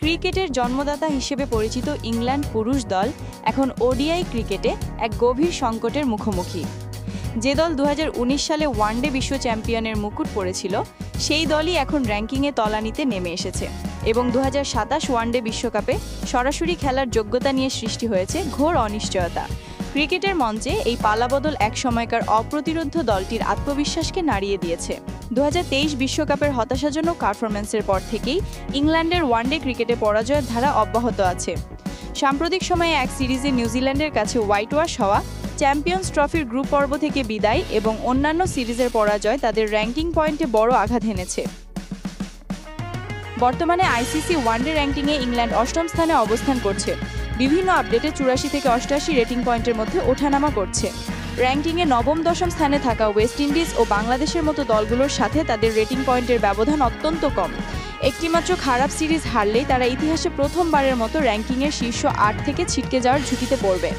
ক্রিকেটের জন্মদাতা হিসেবে পরিচিত ইংল্যান্ড পুরুষ দল এখন ওডিআই ক্রিকেটে এক গভীর সংকটের মুখোমুখি। যে দল 2019 সালে ওয়ানডে বিশ্ব চ্যাম্পিয়নের মুকুট পড়েছিল, সেই দলই এখন র্যাঙ্কিংয়ে তলানিতে নেমে এসেছে এবং 2027 ওয়ানডে বিশ্বকাপে সরাসরি খেলার যোগ্যতা নিয়ে সৃষ্টি হয়েছে ঘোর অনিশ্চয়তা। ক্রিকেটের মঞ্চে এই পালাবদল এক সময়কার অপ্রতিরোধ্য দলটির আত্মবিশ্বাসকে নাড়িয়ে দিয়েছে। 2023 বিশ্বকাপের হতাশাজনক পারফরম্যান্সের পর থেকেই ইংল্যান্ডের ওয়ানডে ক্রিকেটে পরাজয়ের ধারা অব্যাহত আছে। সাম্প্রতিক সময়ে এক সিরিজে নিউজিল্যান্ডের কাছে হোয়াইট ওয়াশ হওয়া, চ্যাম্পিয়ন্স ট্রফির গ্রুপ পর্ব থেকে বিদায় এবং অন্যান্য সিরিজের পরাজয় তাদের র্যাঙ্কিং পয়েন্টে বড় আঘাত এনেছে। বর্তমানে আইসিসি ওয়ানডে র্যাঙ্কিংয়ে ইংল্যান্ড 8ম স্থানে অবস্থান করছে। বিভিন্ন আপডেটে 84 থেকে 88 রেটিং পয়েন্টের মধ্যে ওঠানামা করছে। র্যাঙ্কিংয়ে 9ম 10ম স্থানে থাকা ওয়েস্ট ইন্ডিজ ও বাংলাদেশের মতো দলগুলোর সাথে তাদের রেটিং পয়েন্টের ব্যবধান অত্যন্ত কম। একটিমাত্র খারাপ সিরিজ হারলেই তারা ইতিহাসে প্রথমবারের মতো র্যাঙ্কিংয়ের শীর্ষ 8 থেকে ছিটকে যাওয়ার ঝুঁকিতে পড়বে।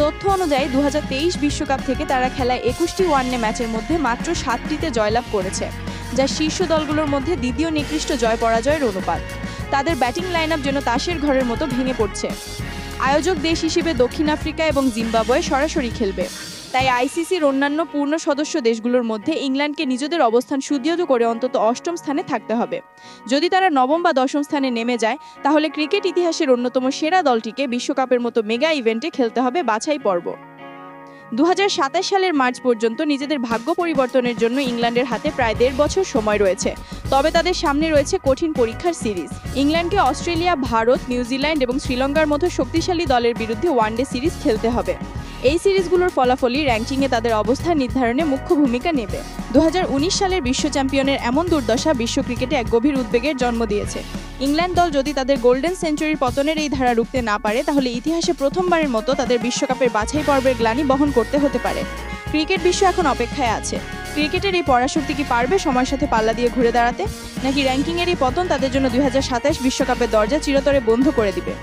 তথ্য অনুযায়ী 2023 বিশ্বকাপ থেকে তারা খেলায় 21টি ওয়ানডে ম্যাচের মধ্যে মাত্র 7টিতে জয়লাভ করেছে, যা শীর্ষ দলগুলোর মধ্যে দ্বিতীয় নিকৃষ্ট জয় পরাজয়ের অনুপাত। তাদের ব্যাটিং লাইনআপ যেন তাসের ঘরের মতো ভেঙে পড়ছে। আয়োজক দেশ হিসেবে দক্ষিণ আফ্রিকা এবং জিম্বাবুয়ে সরাসরি খেলবে, তাই আইসিসির অন্যান্য পূর্ণ সদস্য দেশগুলোর মধ্যে ইংল্যান্ডকে নিজেদের অবস্থান সুদৃঢ় করে অন্তত 8ম স্থানে থাকতে হবে। যদি তারা 9ম বা 10ম স্থানে নেমে যায়, তাহলে ক্রিকেট ইতিহাসের অন্যতম সেরা দলটিকে বিশ্বকাপের মতো মেগা ইভেন্টে খেলতে হবে বাছাই পর্ব। 2027 সালের মার্চ পর্যন্ত নিজেদের ভাগ্য পরিবর্তনের জন্য ইংল্যান্ডের হাতে প্রায় 1.5 বছর সময় রয়েছে, তবে তাদের সামনে রয়েছে কঠিন পরীক্ষার সিরিজ। ইংল্যান্ডকে অস্ট্রেলিয়া, ভারত, নিউজিল্যান্ড এবং শ্রীলঙ্কার মতো শক্তিশালী দলের বিরুদ্ধে ওয়ানডে সিরিজ খেলতে হবে। এই সিরিজগুলোর ফলাফলই র্যাঙ্কিংয়ে তাদের অবস্থান নির্ধারণে মুখ্য ভূমিকা নেবে। 2019 সালের বিশ্ব চ্যাম্পিয়নের এমন দুর্দশা বিশ্ব ক্রিকেটে এক গভীর উদ্বেগের জন্ম দিয়েছে। ইংল্যান্ড দল যদি তাদের গোল্ডেন সেঞ্চুরির পতনের এই ধারা রুখতে না পারে, তাহলে ইতিহাসে প্রথমবারের মতো তাদের বিশ্বকাপের বাছাই পর্বের গ্লানি বহন করতে হতে পারে। ক্রিকেট বিশ্ব এখন অপেক্ষায় আছে। ক্রিকেটের এই পরাশক্তি কি পারবে সময়ের সাথে পাল্লা দিয়ে ঘুরে দাঁড়াতে, নাকি র্যাঙ্কিংয়ের এই পতন তাদের জন্য 2027 বিশ্বকাপের দরজা চিরতরে বন্ধ করে দিবে?